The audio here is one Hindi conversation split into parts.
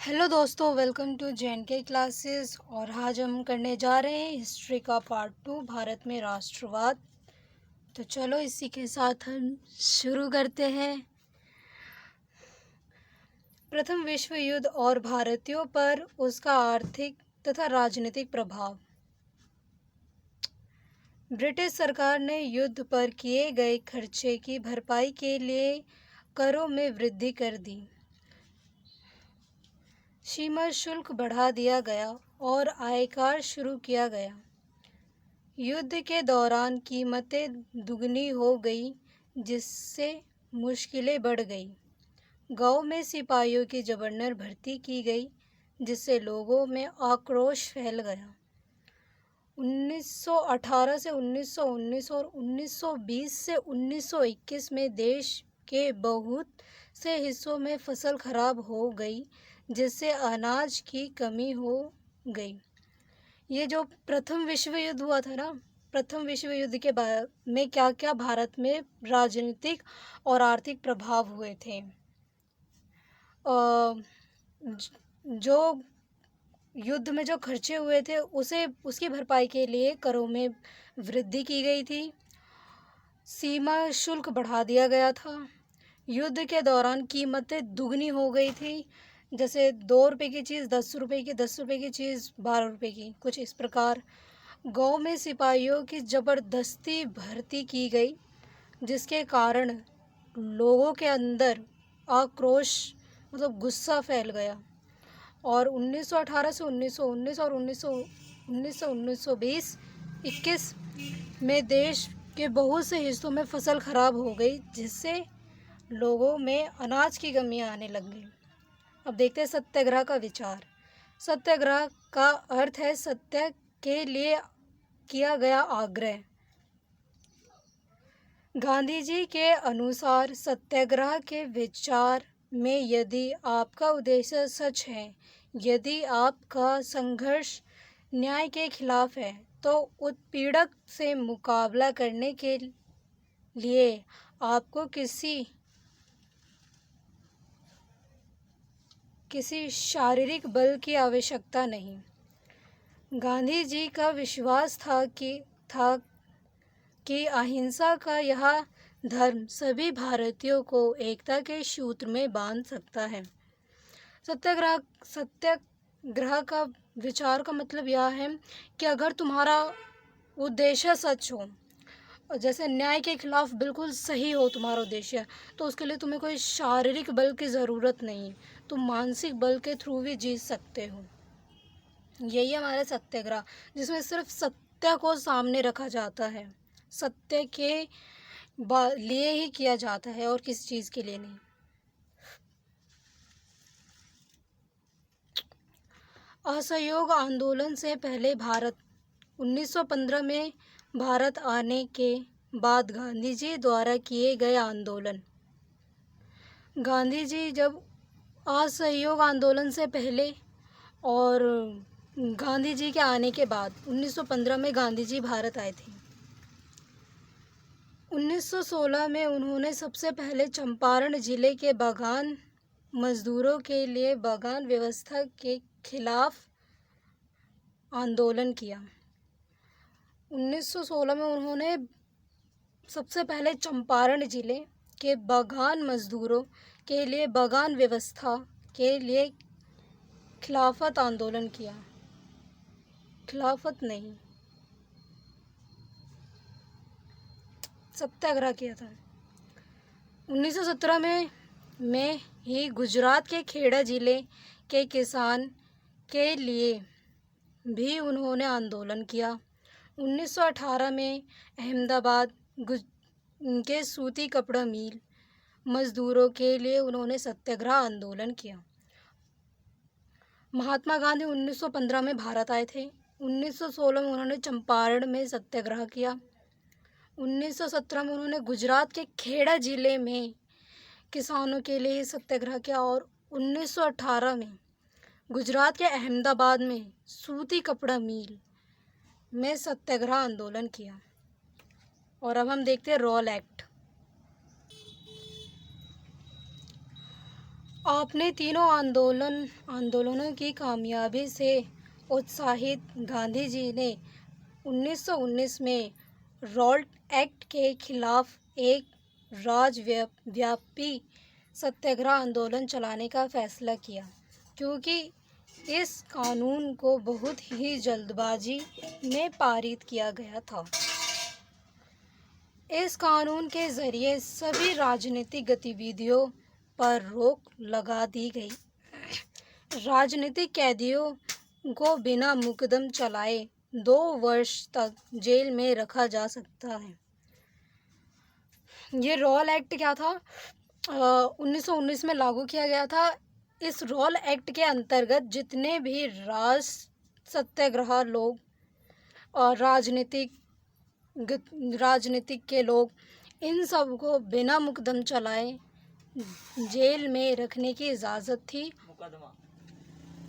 हेलो दोस्तों, वेलकम टू जे.एन.के क्लासेस। और आज हम करने जा रहे हैं हिस्ट्री का पार्ट 2, भारत में राष्ट्रवाद। तो चलो इसी के साथ हम शुरू करते हैं। प्रथम विश्व युद्ध और भारतीयों पर उसका आर्थिक तथा राजनीतिक प्रभाव। ब्रिटिश सरकार ने युद्ध पर किए गए खर्चे की भरपाई के लिए करों में वृद्धि कर दी। सीमा शुल्क बढ़ा दिया गया और आयकर शुरू किया गया। युद्ध के दौरान कीमतें दुगनी हो गई, जिससे मुश्किलें बढ़ गई। गांव में सिपाहियों की जबरन भर्ती की गई, जिससे लोगों में आक्रोश फैल गया। 1918 से 1919 और 1920 से 1921 में देश के बहुत से हिस्सों में फसल खराब हो गई, जिससे अनाज की कमी हो गई। ये जो प्रथम विश्व युद्ध हुआ था ना, प्रथम विश्व युद्ध के बाद में क्या क्या भारत में राजनीतिक और आर्थिक प्रभाव हुए थे। जो युद्ध में जो खर्चे हुए थे उसकी भरपाई के लिए करों में वृद्धि की गई थी। सीमा शुल्क बढ़ा दिया गया था। युद्ध के दौरान कीमतें दुगनी हो गई थी, जैसे 2 रुपये की चीज़ 10 रुपये की, 10 रुपये की चीज़ 12 रुपये की, कुछ इस प्रकार। गांव में सिपाहियों की ज़बरदस्ती भर्ती की गई, जिसके कारण लोगों के अंदर आक्रोश मतलब गुस्सा फैल गया। और 1918 से 1919 और 1920-21 में देश के बहुत से हिस्सों में फसल खराब हो गई, जिससे लोगों में अनाज की कमी आने लग गई। अब देखते हैं सत्याग्रह का विचार। सत्याग्रह का अर्थ है सत्य के लिए किया गया आग्रह। गांधी जी के अनुसार सत्याग्रह के विचार में यदि आपका उद्देश्य सच है, यदि आपका संघर्ष न्याय के खिलाफ है, तो उत्पीड़क से मुकाबला करने के लिए आपको किसी शारीरिक बल की आवश्यकता नहीं। गांधी जी का विश्वास था कि अहिंसा का यह धर्म सभी भारतीयों को एकता के सूत्र में बांध सकता है। सत्याग्रह का विचार का मतलब यह है कि अगर तुम्हारा उद्देश्य सच हो, जैसे न्याय के खिलाफ बिल्कुल सही हो तुम्हारा उद्देश्य, तो उसके लिए तुम्हें कोई शारीरिक बल की ज़रूरत नहीं, तुम मानसिक बल के थ्रू भी जीत सकते हो। यही हमारा सत्याग्रह, जिसमें सिर्फ सत्य को सामने रखा जाता है, सत्य के लिए ही किया जाता है और किसी चीज़ के लिए नहीं। असहयोग आंदोलन से पहले 1915 में भारत आने के बाद गांधी जी द्वारा किए गए आंदोलन। गांधी जी जब असहयोग आंदोलन से पहले और गांधी जी के आने के बाद 1915 में गांधी जी भारत आए थे। 1916 में उन्होंने सबसे पहले चंपारण जिले के बागान मजदूरों के लिए बागान व्यवस्था के खिलाफ आंदोलन किया। 1916 में उन्होंने सबसे पहले चंपारण जिले के बागान मजदूरों के लिए बागान व्यवस्था के लिए खिलाफत आंदोलन किया। खिलाफत नहीं, सत्याग्रह किया था। 1917 में ही गुजरात के खेड़ा जिले के किसान के लिए भी उन्होंने आंदोलन किया। 1918 में अहमदाबाद के सूती कपड़ा मिल मजदूरों के लिए उन्होंने सत्याग्रह आंदोलन किया। महात्मा गांधी 1915 में भारत आए थे। 1916 में उन्होंने चंपारण में सत्याग्रह किया। 1917 में उन्होंने गुजरात के खेड़ा जिले में किसानों के लिए सत्याग्रह किया और 1918 में गुजरात के अहमदाबाद में सूती कपड़ा मिल में सत्याग्रह आंदोलन किया। और अब हम देखते हैं रॉल एक्ट। आपने तीनों आंदोलनों की कामयाबी से उत्साहित गांधी जी ने 1919 में रॉल्ट एक्ट के खिलाफ एक राज्यव्यापी सत्याग्रह आंदोलन चलाने का फैसला किया, क्योंकि इस कानून को बहुत ही जल्दबाजी में पारित किया गया था। इस कानून के ज़रिए सभी राजनीतिक गतिविधियों पर रोक लगा दी गई। राजनीतिक कैदियों को बिना मुकदम चलाए 2 वर्ष तक जेल में रखा जा सकता है। ये रॉल एक्ट क्या था? 1919 में लागू किया गया था। इस रॉल एक्ट के अंतर्गत जितने भी सत्याग्रह लोग और राजनीतिक के लोग, इन सब को बिना मुकदम चलाए जेल में रखने की इजाज़त थी।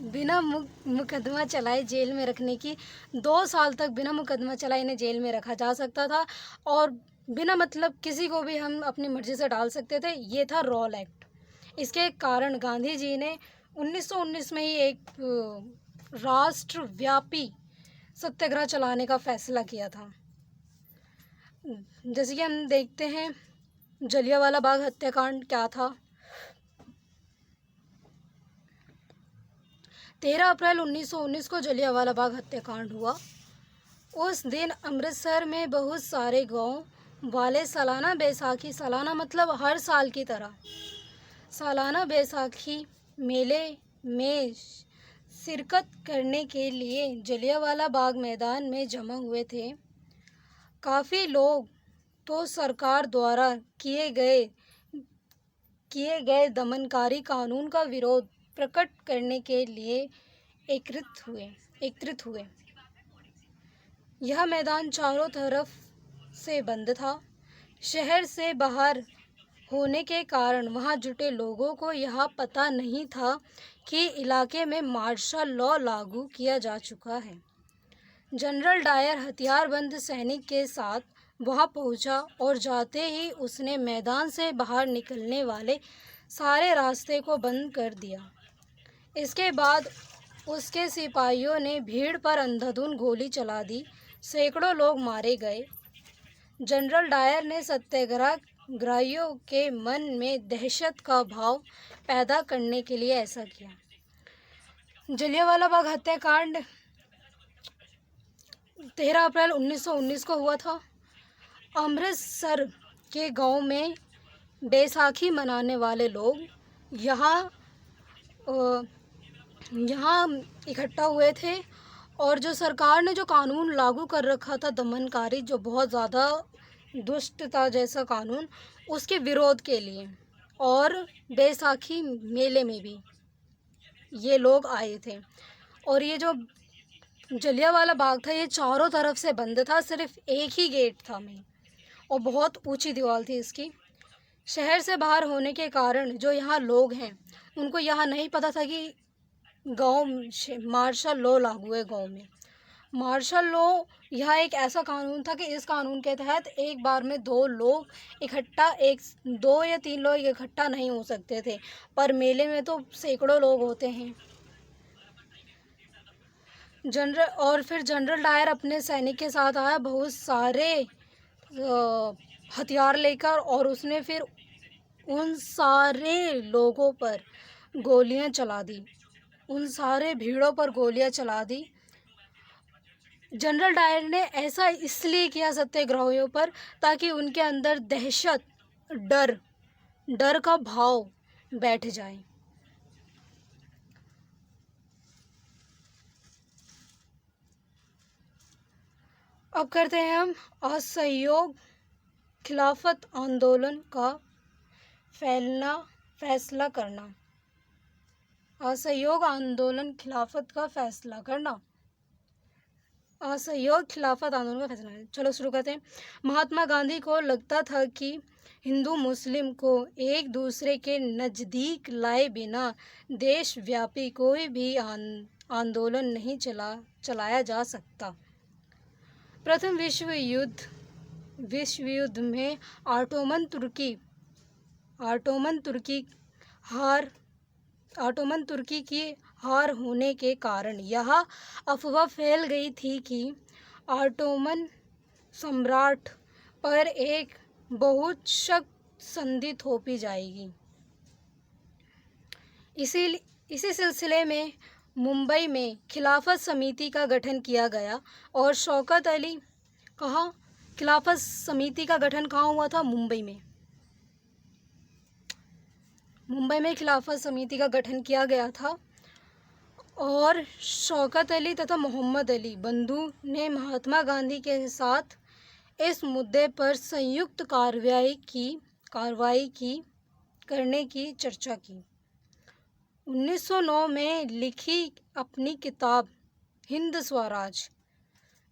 बिना मुकदमा चलाए जेल में रखने की 2 साल तक बिना मुकदमा चलाए इन्हें जेल में रखा जा सकता था, और बिना मतलब किसी को भी हम अपनी मर्ज़ी से डाल सकते थे। ये था रॉल एक्ट। इसके कारण गांधी जी ने 1919 में ही एक राष्ट्रव्यापी सत्याग्रह चलाने का फैसला किया था। जैसे कि हम देखते हैं जलियांवाला बाग हत्याकांड क्या था। 13 अप्रैल 1919 को जलियांवाला बाग हत्याकांड हुआ। उस दिन अमृतसर में बहुत सारे गांव वाले सालाना बैसाखी, सालाना मतलब हर साल की तरह, सालाना बैसाखी मेले में शिरकत करने के लिए जलियांवाला बाग मैदान में जमा हुए थे। काफ़ी लोग तो सरकार द्वारा किए गए दमनकारी कानून का विरोध प्रकट करने के लिए एकत्रित हुए। यह मैदान चारों तरफ से बंद था। शहर से बाहर होने के कारण वहां जुटे लोगों को यह पता नहीं था कि इलाके में मार्शल लॉ लागू किया जा चुका है। जनरल डायर हथियारबंद सैनिक के साथ वहां पहुंचा और जाते ही उसने मैदान से बाहर निकलने वाले सारे रास्ते को बंद कर दिया। इसके बाद उसके सिपाहियों ने भीड़ पर अंधाधुंध गोली चला दी। सैकड़ों लोग मारे गए। जनरल डायर ने सत्याग्रहियों के मन में दहशत का भाव पैदा करने के लिए ऐसा किया। जलियांवाला बाग हत्याकांड 13 अप्रैल 1919 को हुआ था। अमृतसर के गांव में बैसाखी मनाने वाले लोग यहाँ इकट्ठा हुए थे, और जो सरकार ने जो कानून लागू कर रखा था दमनकारी, जो बहुत ज़्यादा दुष्ट था जैसा कानून, उसके विरोध के लिए, और बैसाखी मेले में भी ये लोग आए थे। और ये जो जलियांवाला बाग था ये चारों तरफ से बंद था, सिर्फ एक ही गेट था में, और बहुत ऊंची दीवार थी इसकी। शहर से बाहर होने के कारण जो यहाँ लोग हैं उनको यहाँ नहीं पता था कि गांव मार्शल लॉ लागू है। गांव में मार्शल लॉ यह एक ऐसा कानून था कि इस कानून के तहत एक बार में 2 या 3 लोग इकट्ठा नहीं हो सकते थे, पर मेले में तो सैकड़ों लोग होते हैं। फिर जनरल डायर अपने सैनिक के साथ आया, बहुत सारे हथियार लेकर, और उसने फिर उन सारे लोगों पर गोलियां चला दी, उन सारे भीड़ों पर गोलियां चला दी। जनरल डायर ने ऐसा इसलिए किया सत्याग्रहियों पर ताकि उनके अंदर दहशत, डर का भाव बैठ जाए। अब करते हैं हम असहयोग खिलाफत आंदोलन का फैसला करना। असहयोग आंदोलन खिलाफत का फैसला करना। असहयोग खिलाफत आंदोलन का फैसला। चलो शुरू करते हैं। महात्मा गांधी को लगता था कि हिंदू मुस्लिम को एक दूसरे के नज़दीक लाए बिना देशव्यापी कोई भी आंदोलन नहीं चलाया जा सकता। प्रथम विश्व युद्ध में ऑटोमन तुर्की हार ऑटोमन तुर्की की हार होने के कारण यह अफवाह फैल गई थी कि ऑटोमन सम्राट पर एक बहुत सख्त संधि थोपी जाएगी। इसी सिलसिले में मुंबई में खिलाफत समिति का गठन किया गया और शौकत अली कहाँ खिलाफत समिति का गठन कहाँ हुआ था? मुंबई में। मुंबई में खिलाफत समिति का गठन किया गया था और शौकत अली तथा मोहम्मद अली बंधु ने महात्मा गांधी के साथ इस मुद्दे पर संयुक्त कार्रवाई की करने की चर्चा की। 1909 में लिखी अपनी किताब हिंद स्वराज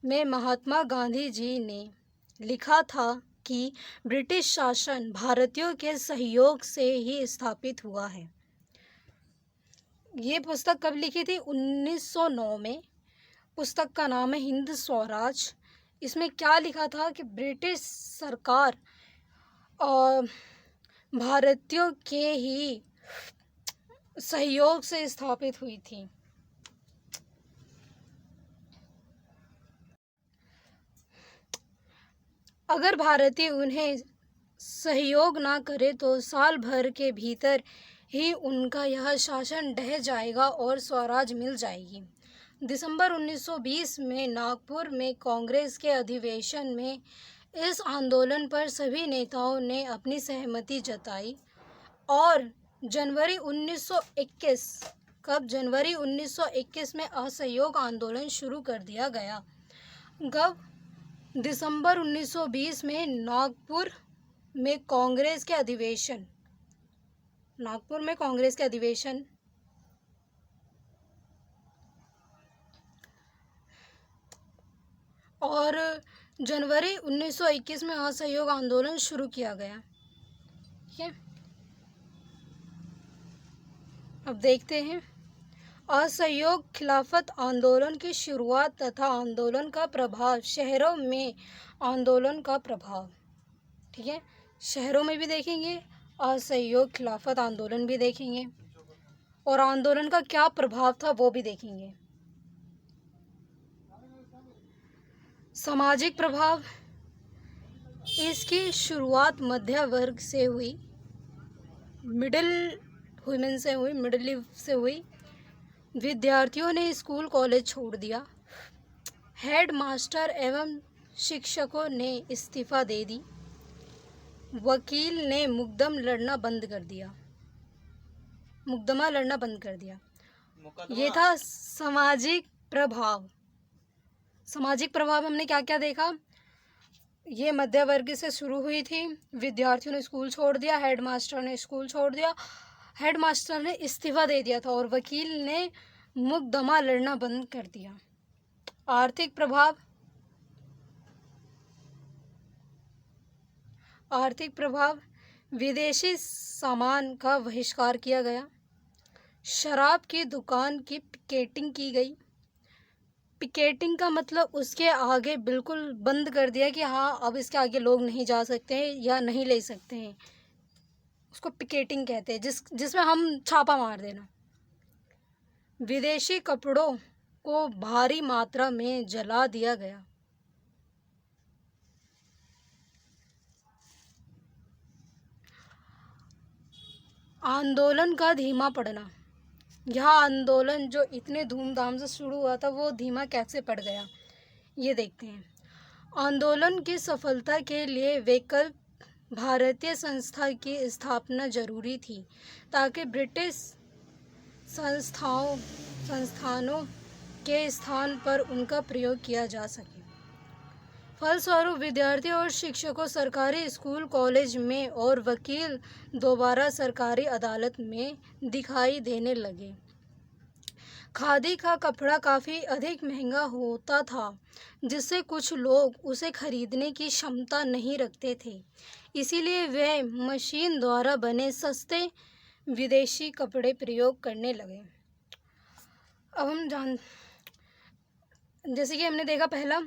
में महात्मा गांधी जी ने लिखा था कि ब्रिटिश शासन भारतीयों के सहयोग से ही स्थापित हुआ है। ये पुस्तक कब लिखी थी? 1909 में। पुस्तक का नाम है हिंद स्वराज। इसमें क्या लिखा था कि ब्रिटिश सरकार भारतीयों के ही सहयोग से स्थापित हुई थी। अगर भारतीय उन्हें सहयोग ना करे तो साल भर के भीतर ही उनका यह शासन ढह जाएगा और स्वराज मिल जाएगी। दिसंबर 1920 में नागपुर में कांग्रेस के अधिवेशन में इस आंदोलन पर सभी नेताओं ने अपनी सहमति जताई और जनवरी 1921 में असहयोग आंदोलन शुरू कर दिया गया। दिसंबर 1920 में नागपुर में कांग्रेस के अधिवेशन और जनवरी 1921 में असहयोग आंदोलन शुरू किया गया। ठीक है, अब देखते हैं असहयोग खिलाफत आंदोलन की शुरुआत तथा आंदोलन का प्रभाव। शहरों में आंदोलन का प्रभाव, ठीक है, शहरों में भी देखेंगे, असहयोग खिलाफत आंदोलन भी देखेंगे और आंदोलन का क्या प्रभाव था वो भी देखेंगे। सामाजिक प्रभाव, इसकी शुरुआत मध्य वर्ग से हुई, मिडिल से हुई। विद्यार्थियों ने स्कूल कॉलेज छोड़ दिया। हेड मास्टर एवं शिक्षकों ने इस्तीफा दे दी। वकील ने मुकदमा लड़ना बंद कर दिया। ये था सामाजिक प्रभाव। सामाजिक प्रभाव हमने क्या क्या देखा? ये मध्य वर्ग से शुरू हुई थी। विद्यार्थियों ने स्कूल छोड़ दिया, हेडमास्टर ने स्कूल छोड़ दिया, हेडमास्टर ने इस्तीफा दे दिया था और वकील ने मुकदमा लड़ना बंद कर दिया। आर्थिक प्रभाव, विदेशी सामान का बहिष्कार किया गया। शराब की दुकान की पिकेटिंग की गई। पिकेटिंग का मतलब उसके आगे बिल्कुल बंद कर दिया कि हाँ अब इसके आगे लोग नहीं जा सकते हैं या नहीं ले सकते हैं, उसको पिकेटिंग कहते हैं, जिसमें हम छापा मार देना। विदेशी कपड़ों को भारी मात्रा में जला दिया गया। आंदोलन का धीमा पड़ना, यह आंदोलन जो इतने धूमधाम से शुरू हुआ था वो धीमा कैसे पड़ गया ये देखते हैं। आंदोलन की सफलता के लिए वैकल्पिक भारतीय संस्था की स्थापना जरूरी थी ताकि ब्रिटिश संस्थानों के स्थान पर उनका प्रयोग किया जा सके। फलस्वरूप विद्यार्थी और शिक्षकों सरकारी स्कूल कॉलेज में और वकील दोबारा सरकारी अदालत में दिखाई देने लगे। खादी का कपड़ा काफ़ी अधिक महंगा होता था जिससे कुछ लोग उसे खरीदने की क्षमता नहीं रखते थे, इसीलिए वे मशीन द्वारा बने सस्ते विदेशी कपड़े प्रयोग करने लगे। अब हम जैसे कि हमने देखा पहला,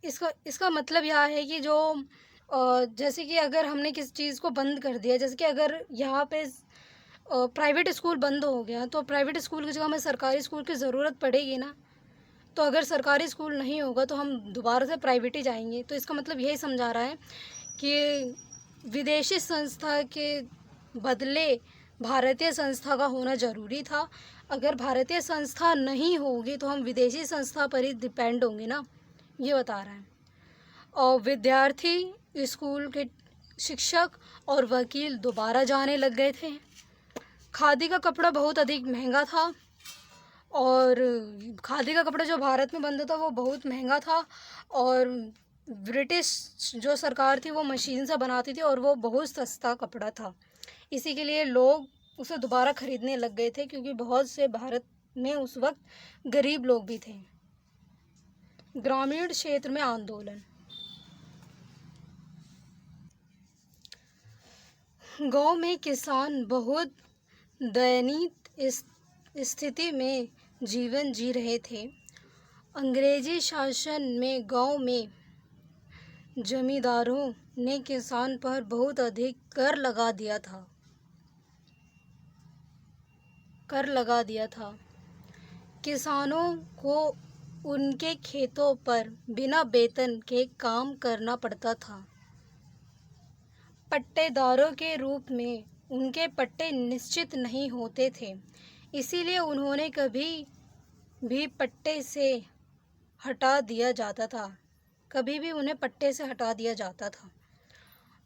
इसका मतलब यह है कि जो जैसे कि अगर हमने किसी चीज़ को बंद कर दिया, जैसे कि अगर यहाँ पे प्राइवेट स्कूल बंद हो गया, तो प्राइवेट स्कूल की जगह हमें सरकारी स्कूल की ज़रूरत पड़ेगी ना। तो अगर सरकारी स्कूल नहीं होगा तो हम दोबारा से प्राइवेट ही जाएंगे। तो इसका मतलब यही समझा रहा है कि विदेशी संस्था के बदले भारतीय संस्था का होना ज़रूरी था। अगर भारतीय संस्था नहीं होगी तो हम विदेशी संस्था पर ही डिपेंड होंगे ना, ये बता रहा है। और विद्यार्थी, स्कूल के शिक्षक और वकील दोबारा जाने लग गए थे। खादी का कपड़ा बहुत अधिक महंगा था, और खादी का कपड़ा जो भारत में बनता था वो बहुत महंगा था, और ब्रिटिश जो सरकार थी वो मशीन से बनाती थी और वो बहुत सस्ता कपड़ा था। इसी के लिए लोग उसे दोबारा ख़रीदने लग गए थे, क्योंकि बहुत से भारत में उस वक्त गरीब लोग भी थे। ग्रामीण क्षेत्र में आंदोलन। गांव में किसान बहुत दयनीय स्थिति में जीवन जी रहे थे। अंग्रेजी शासन में गांव में जमींदारों ने किसान पर बहुत अधिक कर लगा दिया था। किसानों को उनके खेतों पर बिना वेतन के काम करना पड़ता था। पट्टेदारों के रूप में उनके पट्टे निश्चित नहीं होते थे, इसीलिए उन्होंने कभी भी उन्हें पट्टे से हटा दिया जाता था।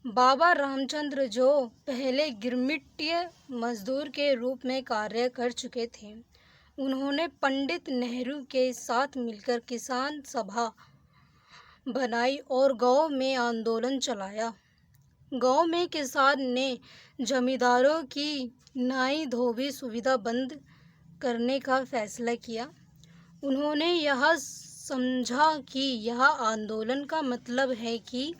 बाबा रामचंद्र, जो पहले गिरमिटिया मजदूर के रूप में कार्य कर चुके थे, उन्होंने पंडित नेहरू के साथ मिलकर किसान सभा बनाई और गांव में आंदोलन चलाया। गांव में किसान ने जमींदारों की नाई धोबी सुविधा बंद करने का फैसला किया। उन्होंने यह समझा कि यह आंदोलन का मतलब है कि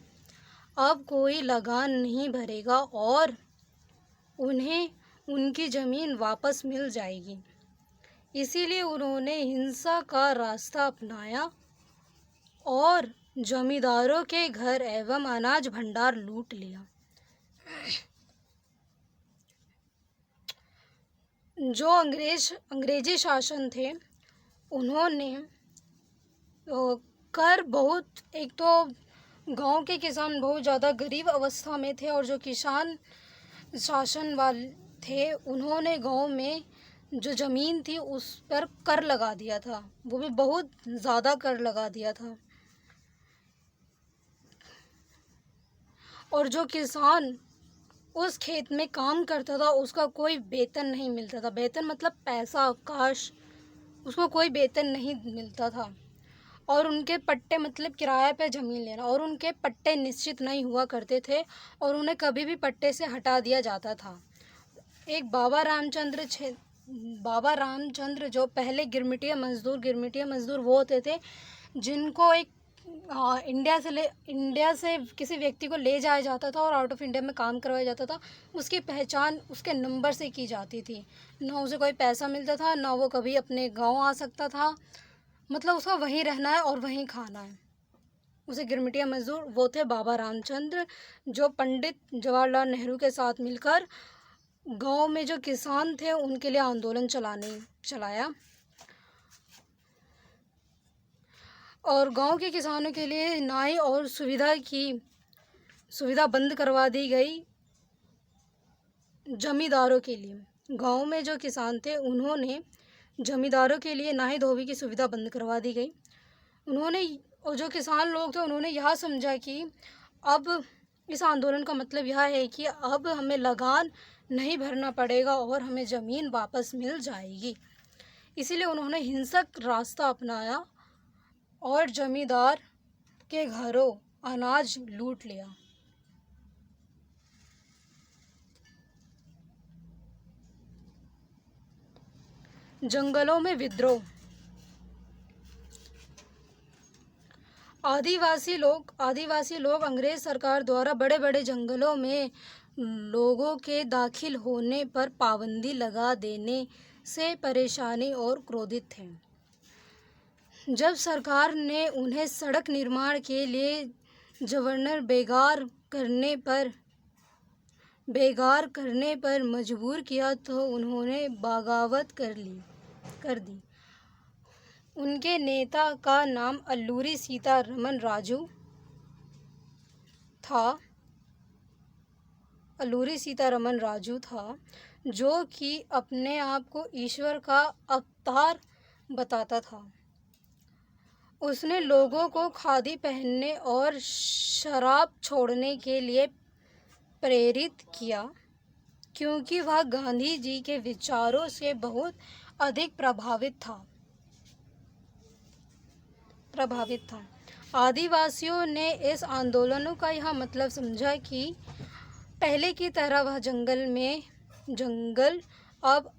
अब कोई लगान नहीं भरेगा और उन्हें उनकी ज़मीन वापस मिल जाएगी। इसीलिए उन्होंने हिंसा का रास्ता अपनाया और जमींदारों के घर एवं अनाज भंडार लूट लिया। जो अंग्रेजी शासन थे, उन्होंने कर बहुत, एक तो गांव के किसान बहुत ज़्यादा गरीब अवस्था में थे, और जो किसान शासन वाले थे उन्होंने गांव में जो ज़मीन थी उस पर कर लगा दिया था, वो भी बहुत ज़्यादा कर लगा दिया था। और जो किसान उस खेत में काम करता था उसका कोई वेतन नहीं मिलता था। वेतन मतलब पैसा, अवकाश, उसको कोई वेतन नहीं मिलता था। और उनके पट्टे मतलब किराए पे ज़मीन लेना, और उनके पट्टे निश्चित नहीं हुआ करते थे और उन्हें कभी भी पट्टे से हटा दिया जाता था। एक बाबा रामचंद्र जो पहले गिरमिटिया मजदूर वो होते थे जिनको एक इंडिया से किसी व्यक्ति को ले जाया जाता था और आउट ऑफ इंडिया में काम करवाया जाता था। उसकी पहचान उसके नंबर से की जाती थी, ना उसे कोई पैसा मिलता था, ना वो कभी अपने गांव आ सकता था। मतलब उसका वहीं रहना है और वहीं खाना है। उसे गिरमिटिया मजदूर वो थे बाबा रामचंद्र, जो पंडित जवाहरलाल नेहरू के साथ मिलकर गांव में जो किसान थे उनके लिए आंदोलन चलाया। और गांव के किसानों के लिए नाई और सुविधा बंद करवा दी गई। जमींदारों के लिए गांव में जो किसान थे उन्होंने जमींदारों के लिए नाई धोबी की सुविधा बंद करवा दी गई। और जो किसान लोग थे उन्होंने यह समझा कि अब इस आंदोलन का मतलब यह है कि अब हमें लगान नहीं भरना पड़ेगा और हमें ज़मीन वापस मिल जाएगी। इसीलिए उन्होंने हिंसक रास्ता अपनाया और जमींदार के घरों अनाज लूट लिया। जंगलों में विद्रोह। आदिवासी लोग अंग्रेज सरकार द्वारा बड़े बड़े जंगलों में लोगों के दाखिल होने पर पाबंदी लगा देने से परेशानी और क्रोधित थे। जब सरकार ने उन्हें सड़क निर्माण के लिए जबरन बेगार करने पर बेगार करने पर मजबूर किया तो उन्होंने बगावत कर दी। उनके नेता का नाम अल्लूरी सीतारमन राजू था। जो कि अपने आप को ईश्वर का अवतार बताता था। उसने लोगों को खादी पहनने और शराब छोड़ने के लिए प्रेरित किया, क्योंकि वह गांधी जी के विचारों से बहुत अधिक प्रभावित था। आदिवासियों ने इस आंदोलन का यह मतलब समझा कि पहले की तरह वह जंगल अब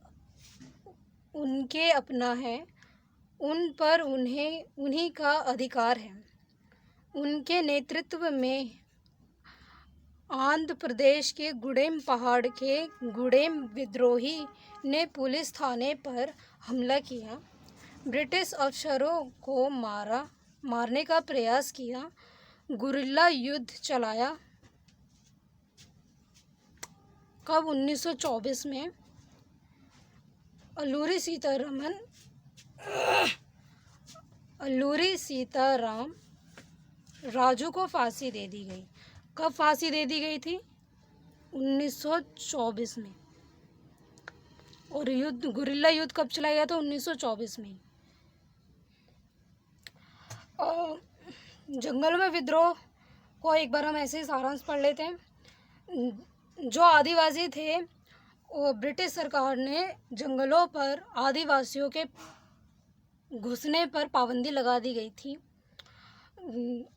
उनके अपना है, उन पर उन्हीं का अधिकार है। उनके नेतृत्व में आंध्र प्रदेश के गुडेम पहाड़ के गुडेम विद्रोही ने पुलिस थाने पर हमला किया, ब्रिटिश अफसरों को मारने का प्रयास किया, गुरिल्ला युद्ध चलाया। कब? 1924 में अल्लूरी सीताराम राजू को फांसी दे दी गई। कब फांसी दे दी गई थी? 1924 में। और गुरिल्ला युद्ध कब चलाया गया था? 1924 में। जंगलों में विद्रोह को एक बार हम ऐसे ही सारांश पढ़ लेते हैं। जो आदिवासी थे, वो ब्रिटिश सरकार ने जंगलों पर आदिवासियों के घुसने पर पाबंदी लगा दी गई थी।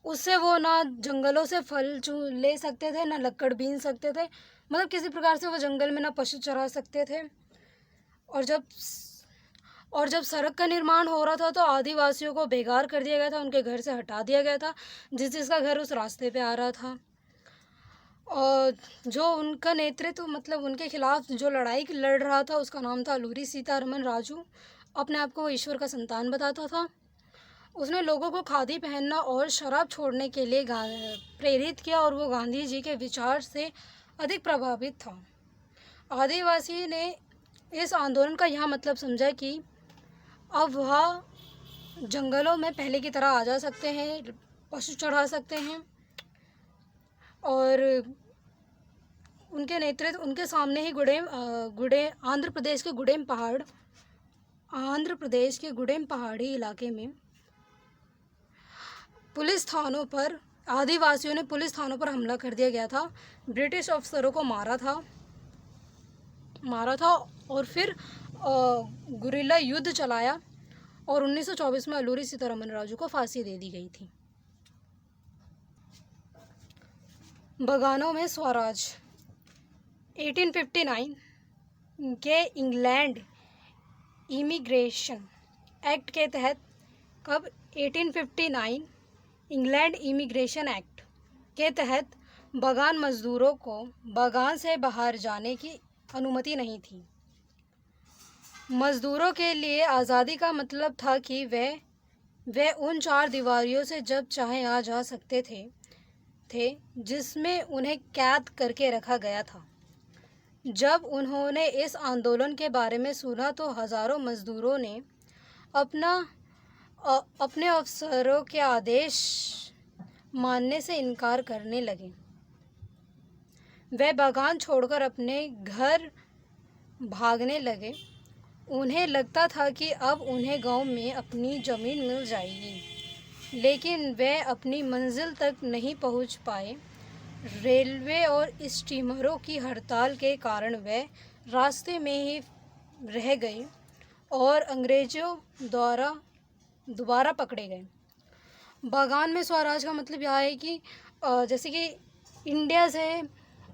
उससे वो ना जंगलों से फल ले सकते थे, ना लकड़ बीन सकते थे, मतलब किसी प्रकार से वो जंगल में ना पशु चरा सकते थे। और जब सड़क का निर्माण हो रहा था तो आदिवासियों को बेघर कर दिया गया था, उनके घर से हटा दिया गया था, जिसका घर उस रास्ते पे आ रहा था। और जो उनका नेतृत्व, मतलब उनके खिलाफ जो लड़ाई लड़ रहा था, उसका नाम था अल्लूरी सीतारमन राजू। अपने आप को वो ईश्वर का संतान बताता था। उसने लोगों को खादी पहनना और शराब छोड़ने के लिए प्रेरित किया, और वो गांधी जी के विचार से अधिक प्रभावित था। आदिवासी ने इस आंदोलन का यह मतलब समझा कि अब वह जंगलों में पहले की तरह आ जा सकते हैं, पशु चढ़ा सकते हैं, और उनके सामने ही आंध्र प्रदेश के गुडेम पहाड़ी इलाके में आदिवासियों ने पुलिस थानों पर हमला कर दिया गया था, ब्रिटिश अफसरों को मारा था और फिर गुरिल्ला युद्ध चलाया, और 1924 में अल्लूरी सीतारमन राजू को फांसी दे दी गई थी। बगानों में स्वराज। 1859 के इंग्लैंड इमिग्रेशन एक्ट के तहत, कब? 1859 इंग्लैंड इमिग्रेशन एक्ट के तहत बगान मजदूरों को बगान से बाहर जाने की अनुमति नहीं थी। मजदूरों के लिए आज़ादी का मतलब था कि वे उन चार दीवारियों से जब चाहे आ जा सकते थे जिसमें उन्हें कैद करके रखा गया था। जब उन्होंने इस आंदोलन के बारे में सुना तो हज़ारों मजदूरों ने अपने अफसरों के आदेश मानने से इनकार करने लगे। वे बगान छोड़कर अपने घर भागने लगे। उन्हें लगता था कि अब उन्हें गांव में अपनी ज़मीन मिल जाएगी, लेकिन वे अपनी मंजिल तक नहीं पहुंच पाए। रेलवे और स्टीमरों की हड़ताल के कारण वे रास्ते में ही रह गए और अंग्रेज़ों द्वारा दोबारा पकड़े गए। बगान में स्वराज का मतलब यह है कि जैसे कि इंडिया से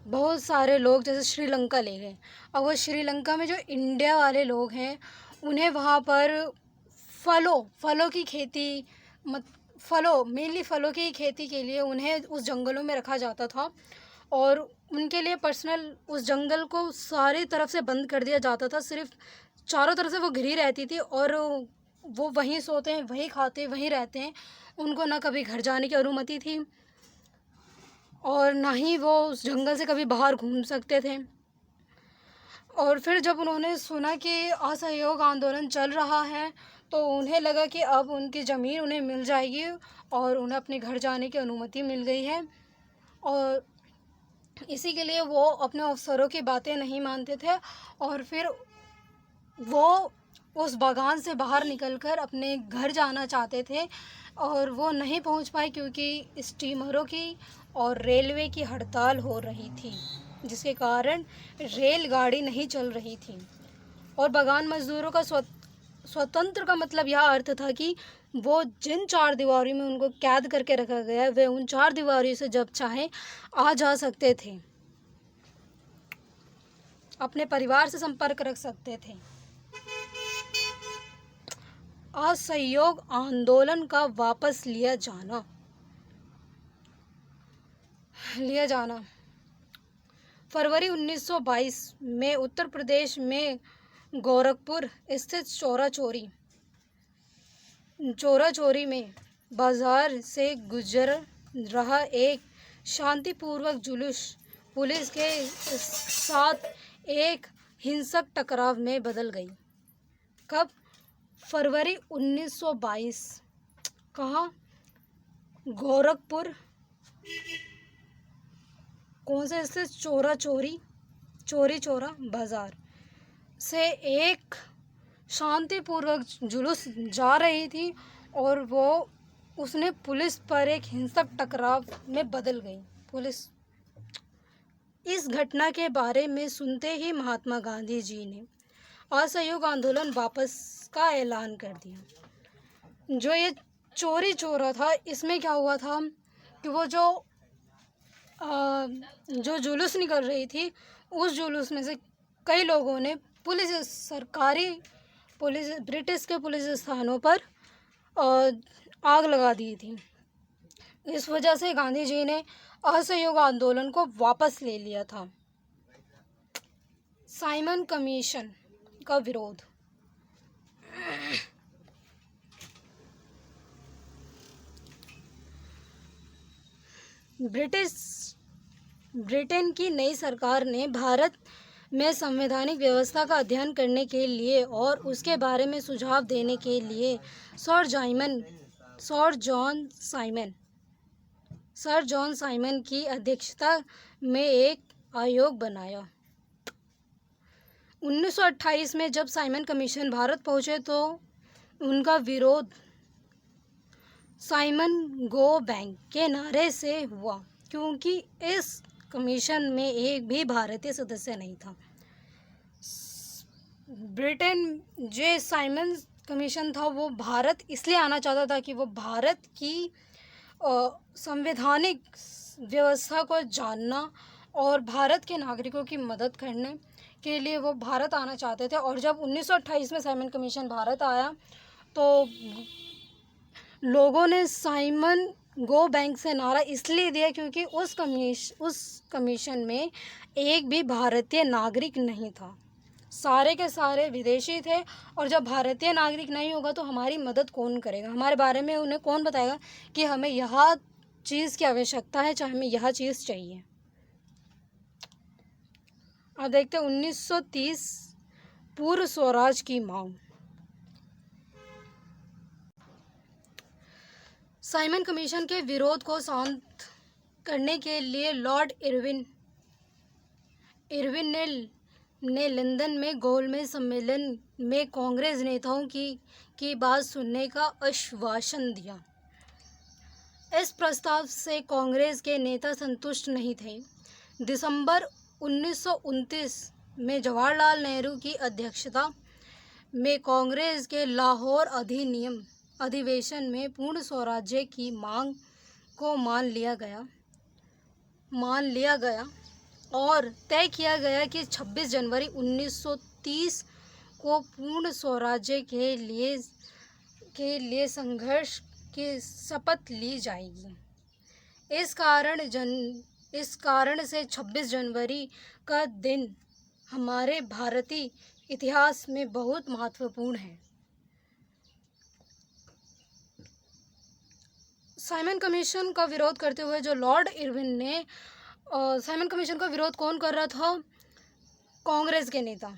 बहुत सारे लोग जैसे श्रीलंका ले गए। अब वो श्रीलंका में जो इंडिया वाले लोग हैं, उन्हें वहाँ पर फलों की खेती, मेनली फलों की खेती के लिए उन्हें उस जंगलों में रखा जाता था, और उनके लिए पर्सनल उस जंगल को सारी तरफ से बंद कर दिया जाता था। सिर्फ चारों तरफ से वो घिरी रहती थी, और वो वहीं सोते हैं, वहीं खाते, वहीं रहते हैं। उनको ना कभी घर जाने की अनुमति थी, और ना ही वो उस जंगल से कभी बाहर घूम सकते थे। और फिर जब उन्होंने सुना कि असहयोग आंदोलन चल रहा है, तो उन्हें लगा कि अब उनकी ज़मीन उन्हें मिल जाएगी और उन्हें अपने घर जाने की अनुमति मिल गई है। और इसी के लिए वो अपने अफसरों की बातें नहीं मानते थे और फिर वो उस बागान से बाहर निकलकर अपने घर जाना चाहते थे और वो नहीं पहुंच पाए क्योंकि स्टीमरों की और रेलवे की हड़ताल हो रही थी, जिसके कारण रेलगाड़ी नहीं चल रही थी। और बागान मजदूरों का स्वतंत्र का मतलब यह अर्थ था कि वो जिन 4 दीवारों में उनको कैद करके रखा गया है, वे उन 4 दीवारों से जब चाहे आ जा सकते थे, अपने परिवार से संपर्क रख सकते थे। असहयोग आंदोलन का वापस लिया जाना। फरवरी 1922 में उत्तर प्रदेश में गोरखपुर स्थित चोरा चोरी में बाजार से गुजर रहा एक शांतिपूर्वक जुलूस पुलिस के साथ एक हिंसक टकराव में बदल गई। कब? फरवरी 1922। कहाँ? गोरखपुर। कौन से स्थित चोरी चोरा बाजार से एक शांतिपूर्वक जुलूस जा रही थी और उसने पुलिस पर एक हिंसक टकराव में बदल गई। पुलिस इस घटना के बारे में सुनते ही महात्मा गांधी जी ने असहयोग आंदोलन वापस का ऐलान कर दिया। जो ये चोरी चोरा था, इसमें क्या हुआ था कि वो जो जुलूस निकल रही थी, उस जुलूस में से कई लोगों ने ब्रिटिश के पुलिस स्थानों पर आग लगा दी थी। इस वजह से गांधी जी ने असहयोग आंदोलन को वापस ले लिया था। साइमन कमीशन का विरोध। ब्रिटेन की नई सरकार ने भारत में संवैधानिक व्यवस्था का अध्ययन करने के लिए और उसके बारे में सुझाव देने के लिए सर जॉन साइमन की अध्यक्षता में एक आयोग बनाया। 1928 में जब साइमन कमीशन भारत पहुंचे तो उनका विरोध साइमन गो बैंक के नारे से हुआ, क्योंकि इस कमीशन में एक भी भारतीय सदस्य नहीं था। ब्रिटेन जो साइमन कमीशन था वो भारत इसलिए आना चाहता था कि वो भारत की संवैधानिक व्यवस्था को जानना और भारत के नागरिकों की मदद करने के लिए वो भारत आना चाहते थे। और जब 1928 में साइमन कमीशन भारत आया तो लोगों ने साइमन गो बैंक से नारा इसलिए दिया क्योंकि उस कमीशन में एक भी भारतीय नागरिक नहीं था, सारे के सारे विदेशी थे। और जब भारतीय नागरिक नहीं होगा तो हमारी मदद कौन करेगा, हमारे बारे में उन्हें कौन बताएगा कि हमें यह चीज़ की आवश्यकता है, चाहे हमें यह चीज़ चाहिए। अब देखते हैं 1930 पूर्व स्वराज की मांग। साइमन कमीशन के विरोध को शांत करने के लिए लॉर्ड इरविन ने लंदन में गोलमेज सम्मेलन में कांग्रेस नेताओं की बात सुनने का आश्वासन दिया। इस प्रस्ताव से कांग्रेस के नेता संतुष्ट नहीं थे। दिसंबर 1929 में जवाहरलाल नेहरू की अध्यक्षता में कांग्रेस के लाहौर अधिवेशन में पूर्ण स्वराज्य की मांग को मान लिया गया और तय किया गया कि 26 जनवरी 1930 को पूर्ण स्वराज्य के लिए संघर्ष की शपथ ली जाएगी। इस कारण से 26 जनवरी का दिन हमारे भारतीय इतिहास में बहुत महत्वपूर्ण है। साइमन कमीशन का विरोध करते हुए जो लॉर्ड इरविन ने साइमन कमीशन का विरोध कौन कर रहा था? कांग्रेस के नेता,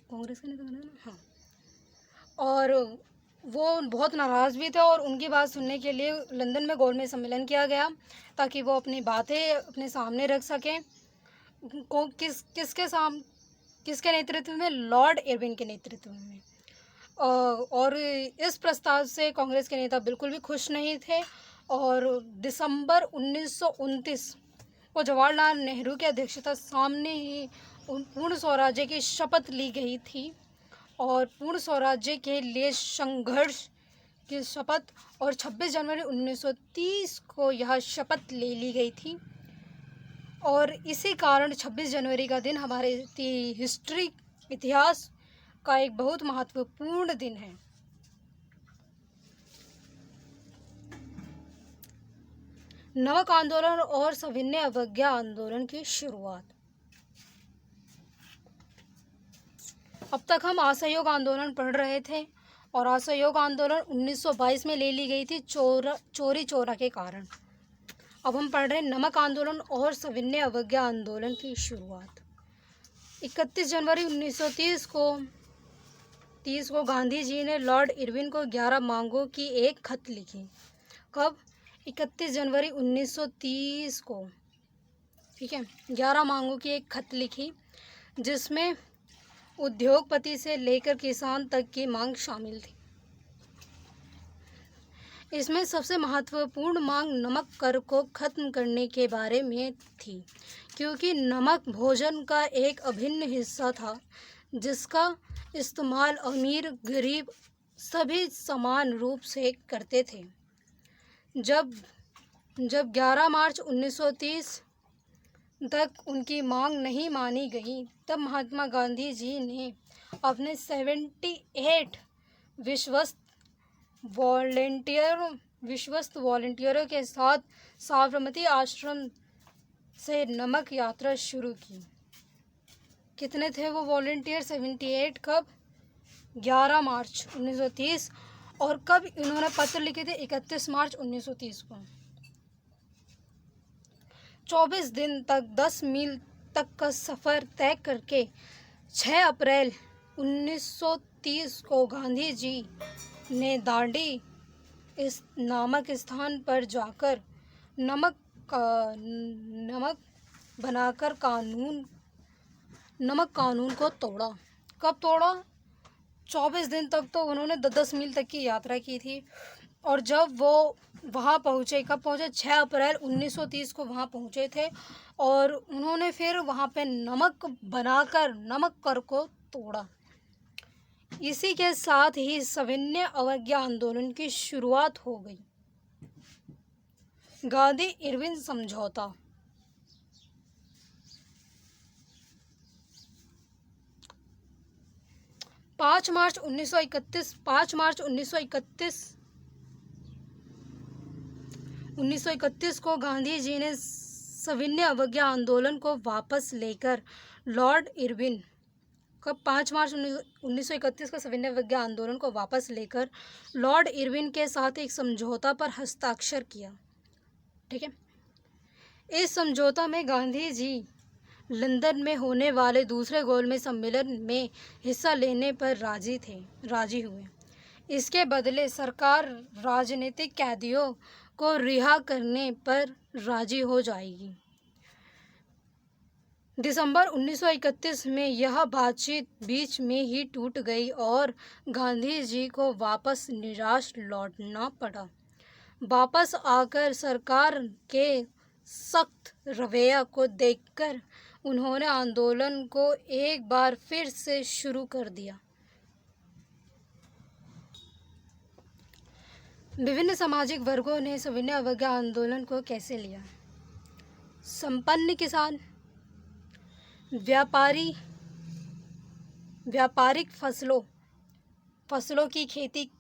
कांग्रेस के नेता बने ना, हाँ। और वो बहुत नाराज़ भी थे और उनकी बात सुनने के लिए लंदन में गोलमेज सम्मेलन किया गया ताकि वो अपनी बातें अपने सामने रख सकें। किसके नेतृत्व में? लॉर्ड इरविन के नेतृत्व में। और इस प्रस्ताव से कांग्रेस के नेता बिल्कुल भी खुश नहीं थे और दिसंबर 1929 को जवाहरलाल नेहरू की अध्यक्षता सामने ही पूर्ण स्वराज्य की शपथ ली गई थी और पूर्ण स्वराज्य के लिए संघर्ष की शपथ, और 26 जनवरी 1930 को यह शपथ ले ली गई थी। और इसी कारण 26 जनवरी का दिन हमारे इतिहास का एक बहुत महत्वपूर्ण दिन है। नमक आंदोलन और सविनय अवज्ञा आंदोलन की शुरुआत। अब तक हम असहयोग आंदोलन पढ़ रहे थे और असहयोग आंदोलन 1922 में ले ली गई थी चोरी चोरा के कारण। अब हम पढ़ रहे हैं नमक आंदोलन और सविनय अवज्ञा आंदोलन की शुरुआत। 31 जनवरी 1930 को गांधी जी ने लॉर्ड इरविन को 11 मांगों की एक खत लिखी। कब? 31 जनवरी 1930 को, ठीक है। 11 मांगों की एक खत लिखी जिसमें उद्योगपति से लेकर किसान तक की मांग शामिल थी। इसमें सबसे महत्वपूर्ण मांग नमक कर को खत्म करने के बारे में थी, क्योंकि नमक भोजन का एक अभिन्न हिस्सा था जिसका इस्तेमाल अमीर गरीब सभी समान रूप से करते थे। जब 11 मार्च 1930 तक उनकी मांग नहीं मानी गई, तब महात्मा गांधी जी ने अपने 78 विश्वस्त वॉलंटियरों के साथ साबरमती आश्रम से नमक यात्रा शुरू की। कितने थे वो वॉलंटियर? 78। कब? 11 मार्च 1930। और कब इन्होंने पत्र लिखे थे? 31 मार्च 1930 को। 24 दिन तक 10 मील तक का सफ़र तय करके 6 अप्रैल 1930 को गांधी जी ने दांडी इस नामक स्थान पर जाकर नमक बनाकर नमक कानून को तोड़ा। कब तोड़ा? 24 दिन तक तो उन्होंने 10 मील तक की यात्रा की थी और जब वो वहाँ पहुँचे, कब पहुँचे? 6 अप्रैल 1930 को वहाँ पहुँचे थे और उन्होंने फिर वहाँ पे नमक बनाकर नमक कर को तोड़ा। इसी के साथ ही सविनय अवज्ञा आंदोलन की शुरुआत हो गई। गांधी इरविन समझौता। पाँच मार्च 1931 को गांधी जी ने सविनय अवज्ञा आंदोलन को वापस लेकर लॉर्ड इरविन, कब? 5 मार्च 1931 को सविनय अवज्ञा आंदोलन को वापस लेकर लॉर्ड इरविन के साथ एक समझौता पर हस्ताक्षर किया, ठीक है। इस समझौता में गांधी जी लंदन में होने वाले दूसरे गोलमेज सम्मेलन में हिस्सा लेने पर राजी हुए। इसके बदले सरकार राजनीतिक कैदियों को रिहा करने पर राजी हो जाएगी। दिसंबर 1931 में यह बातचीत बीच में ही टूट गई और गांधी जी को वापस निराश लौटना पड़ा। वापस आकर सरकार के सख्त रवैया को देखकर उन्होंने आंदोलन को एक बार फिर से शुरू कर दिया। विभिन्न सामाजिक वर्गों ने सविनय अवज्ञा आंदोलन को कैसे लिया? संपन्न किसान, व्यापारिक फसलों की खेती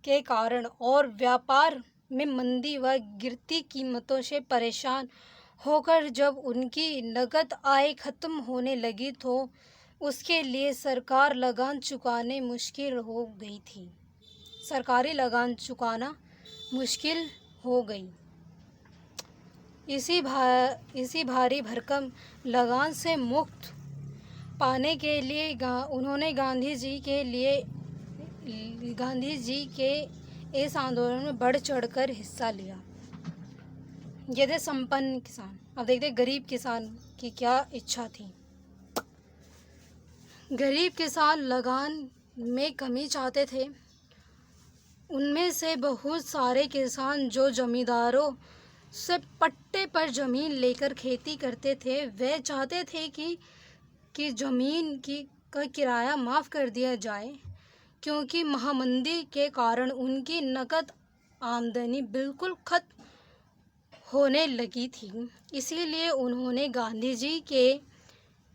के कारण और व्यापार में मंदी व गिरती कीमतों से परेशान होकर जब उनकी नकद आय खत्म होने लगी तो उसके लिए सरकार लगान चुकाने मुश्किल हो गई थी। सरकारी लगान चुकाना मुश्किल हो गई। इसी भारी भरकम लगान से मुक्त पाने के लिए उन्होंने गांधी जी के इस आंदोलन में बढ़ चढ़कर हिस्सा लिया। ये थे संपन्न किसान। अब देखते गरीब किसान की क्या इच्छा थी। गरीब किसान लगान में कमी चाहते थे। उनमें से बहुत सारे किसान जो जमींदारों से पट्टे पर ज़मीन लेकर खेती करते थे, वे चाहते थे कि ज़मीन का किराया माफ़ कर दिया जाए, क्योंकि महामंदी के कारण उनकी नकद आमदनी बिल्कुल खत्म होने लगी थी। इसीलिए उन्होंने गांधी जी के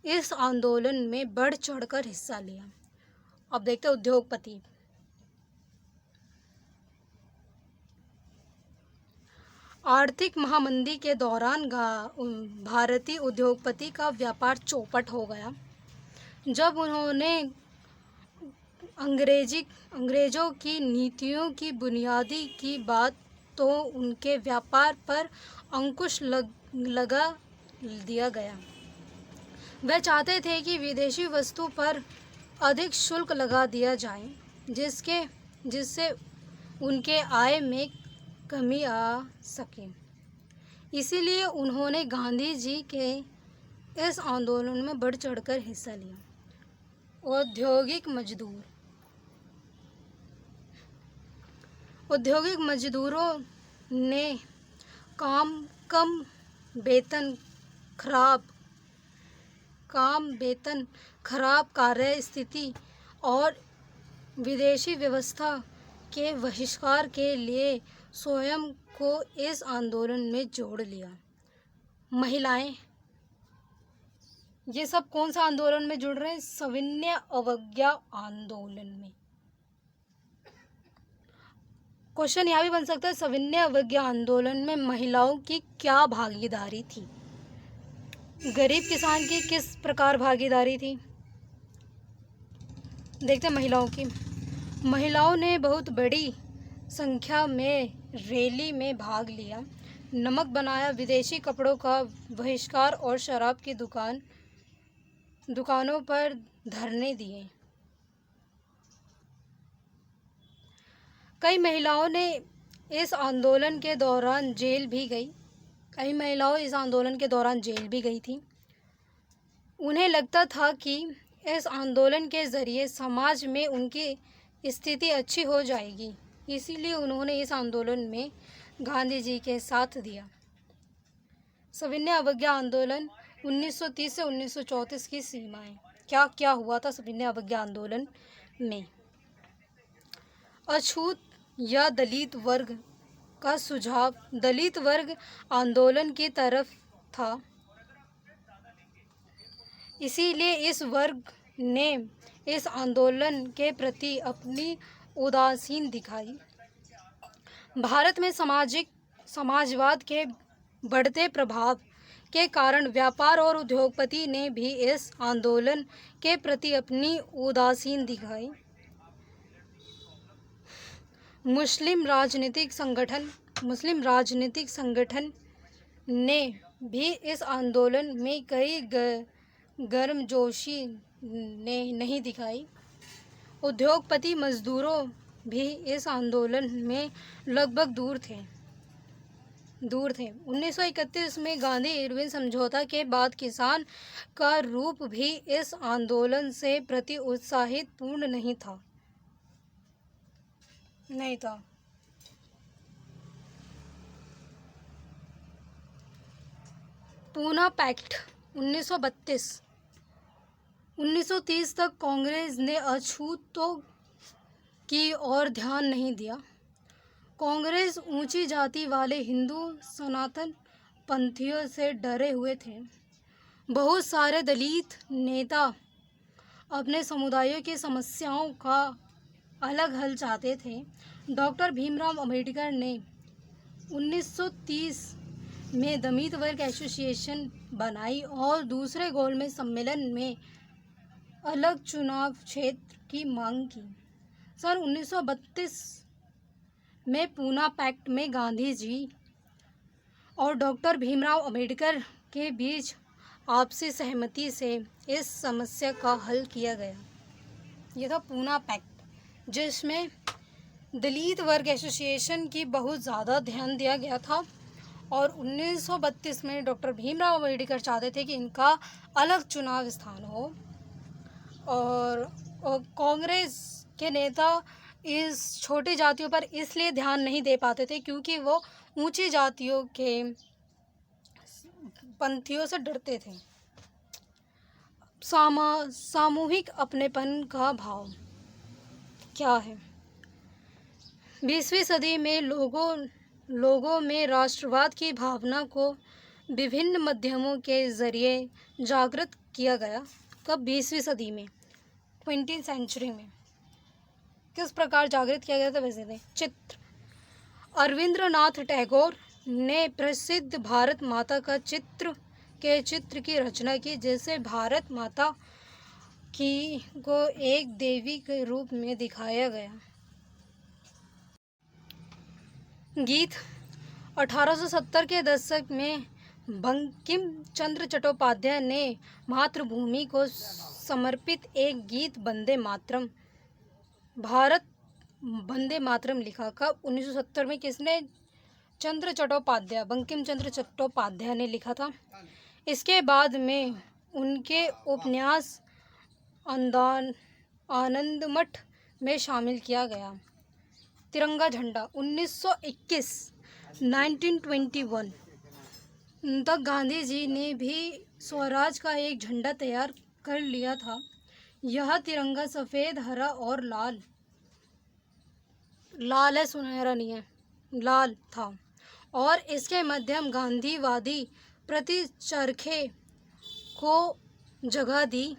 इस आंदोलन में बढ़ चढ़कर हिस्सा लिया। अब देखते उद्योगपति। आर्थिक महामंदी के दौरान भारतीय उद्योगपति का व्यापार चौपट हो गया। जब उन्होंने अंग्रेज़ों की नीतियों की बुनियादी की बात, तो उनके व्यापार पर अंकुश लगा दिया गया। वे चाहते थे कि विदेशी वस्तु पर अधिक शुल्क लगा दिया जाए, जिससे उनके आय में कमी आ सके। इसीलिए उन्होंने गांधी जी के इस आंदोलन में बढ़ चढ़कर हिस्सा लिया। औद्योगिक मजदूरों ने कम वेतन, खराब कार्य स्थिति और विदेशी व्यवस्था के बहिष्कार के लिए स्वयं को इस आंदोलन में जोड़ लिया। महिलाएं, ये सब कौन सा आंदोलन में जुड़ रहे हैं? सविनय अवज्ञा आंदोलन में। क्वेश्चन यहाँ भी बन सकता है, सविनय अवज्ञा आंदोलन में महिलाओं की क्या भागीदारी थी? गरीब किसान की किस प्रकार भागीदारी थी? देखते हैं महिलाओं की। महिलाओं ने बहुत बड़ी संख्या में रैली में भाग लिया, नमक बनाया, विदेशी कपड़ों का बहिष्कार और शराब की दुकानों पर धरने दिए। कई महिलाओं इस आंदोलन के दौरान जेल भी गई थी। उन्हें लगता था कि इस आंदोलन के ज़रिए समाज में उनकी स्थिति अच्छी हो जाएगी, इसीलिए उन्होंने इस आंदोलन में गांधी जी के साथ दिया। सविनय अवज्ञा आंदोलन 1930 से 1934 की सीमाएं। क्या क्या हुआ था सविनय अवज्ञा आंदोलन में? अछूत या दलित वर्ग का सुझाव दलित वर्ग आंदोलन की तरफ था, इसीलिए इस वर्ग ने इस आंदोलन के प्रति अपनी उदासीन दिखाई। भारत में समाजवाद के बढ़ते प्रभाव के कारण व्यापार और उद्योगपति ने भी इस आंदोलन के प्रति अपनी उदासीन दिखाई। मुस्लिम राजनीतिक संगठन ने भी इस आंदोलन में कई गर्मजोशी नहीं दिखाई। उद्योगपति मजदूरों भी इस आंदोलन में लगभग दूर थे। 1931 में गांधी-इरविन समझौता के बाद किसान का रूप भी इस आंदोलन से प्रति उत्साहित पूर्ण नहीं था। पूना पैक्ट 1932। 1930 तक कांग्रेस ने अछूतों की ओर ध्यान नहीं दिया। कांग्रेस ऊंची जाति वाले हिंदू सनातन पंथियों से डरे हुए थे। बहुत सारे दलित नेता अपने समुदायों की समस्याओं का अलग हल चाहते थे। डॉक्टर भीमराव अंबेडकर ने 1930 में दलित वर्ग एसोसिएशन बनाई और दूसरे गोलमेज सम्मेलन में अलग चुनाव क्षेत्र की मांग की। सन 1932 में पूना पैक्ट में गांधी जी और डॉक्टर भीमराव अंबेडकर के बीच आपसी सहमति से इस समस्या का हल किया गया। यह था पूना पैक्ट, जिसमें दलित वर्ग एसोसिएशन की बहुत ज़्यादा ध्यान दिया गया था। और 1932 में डॉक्टर भीमराव अंबेडकर चाहते थे कि इनका अलग चुनाव स्थान हो, और कांग्रेस के नेता इस छोटी जातियों पर इसलिए ध्यान नहीं दे पाते थे क्योंकि वो ऊंची जातियों के पंथियों से डरते थे। सामूहिक अपनेपन का भाव क्या है? 20वीं सदी में लोगों में राष्ट्रवाद की भावना को विभिन्न माध्यमों के जरिए जागृत किया गया। कब? 20वीं सदी में, 20th सेंचुरी में। किस प्रकार जागृत किया गया था? वैसे थे चित्र। रविंद्रनाथ टैगोर ने प्रसिद्ध भारत माता का चित्र की रचना की, जैसे भारत माता को एक देवी के रूप में दिखाया गया। गीत। 1870 के दशक में बंकिम चंद्र चट्टोपाध्याय ने मातृभूमि को समर्पित एक गीत भारत वंदे मातरम लिखा। कब? 1970 में। किसने? बंकिम चंद्र चट्टोपाध्याय ने लिखा था। इसके बाद में उनके उपन्यास आनंदमठ में शामिल किया गया। तिरंगा झंडा। 1921 तक गांधी जी ने भी स्वराज का एक झंडा तैयार कर लिया था। यह तिरंगा सफ़ेद, हरा और लाल है, सुनहरा नहीं है, लाल था, और इसके मध्यम गांधीवादी प्रतिचरखे को जगह दी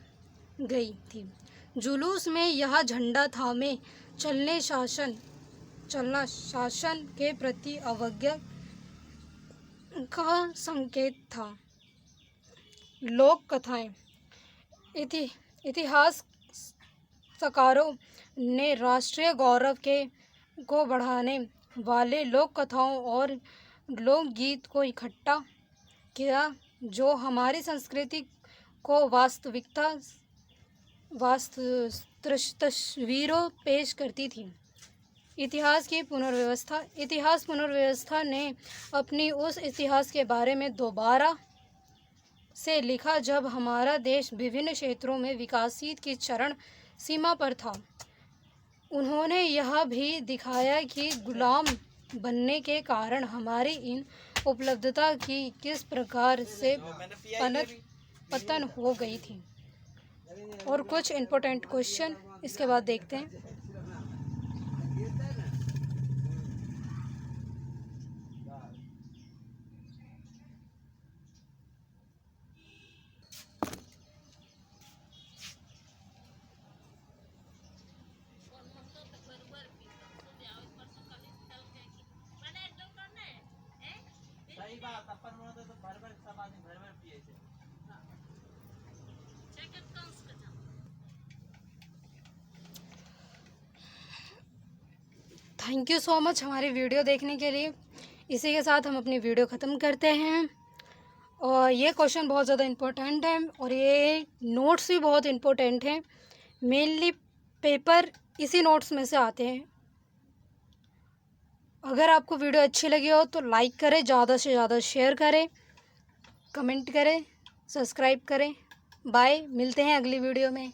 गई थी। जुलूस में यह झंडा थामे चलना शासन के प्रति अवज्ञा का संकेत था। लोक कथाएं। इतिहासकारों ने राष्ट्रीय गौरव को बढ़ाने वाले लोक कथाओं और लोकगीत को इकट्ठा किया, जो हमारी संस्कृति को तस्वीरों पेश करती थी। इतिहास पुनर्व्यवस्था ने अपनी उस इतिहास के बारे में दोबारा से लिखा जब हमारा देश विभिन्न क्षेत्रों में विकास की चरण सीमा पर था। उन्होंने यह भी दिखाया कि गुलाम बनने के कारण हमारी इन उपलब्धता की किस प्रकार से पतन हो गई थी। और कुछ इम्पोर्टेंट क्वेश्चन इसके बाद देखते हैं। थैंक यू सो मच हमारी वीडियो देखने के लिए। इसी के साथ हम अपनी वीडियो ख़त्म करते हैं। और ये क्वेश्चन बहुत ज़्यादा इम्पोर्टेंट है और ये नोट्स भी बहुत इम्पोर्टेंट हैं। मेनली पेपर इसी नोट्स में से आते हैं। अगर आपको वीडियो अच्छी लगी हो तो लाइक करें, ज़्यादा से ज़्यादा शेयर करें, कमेंट करें, सब्सक्राइब करें। बाय, मिलते हैं अगली वीडियो में।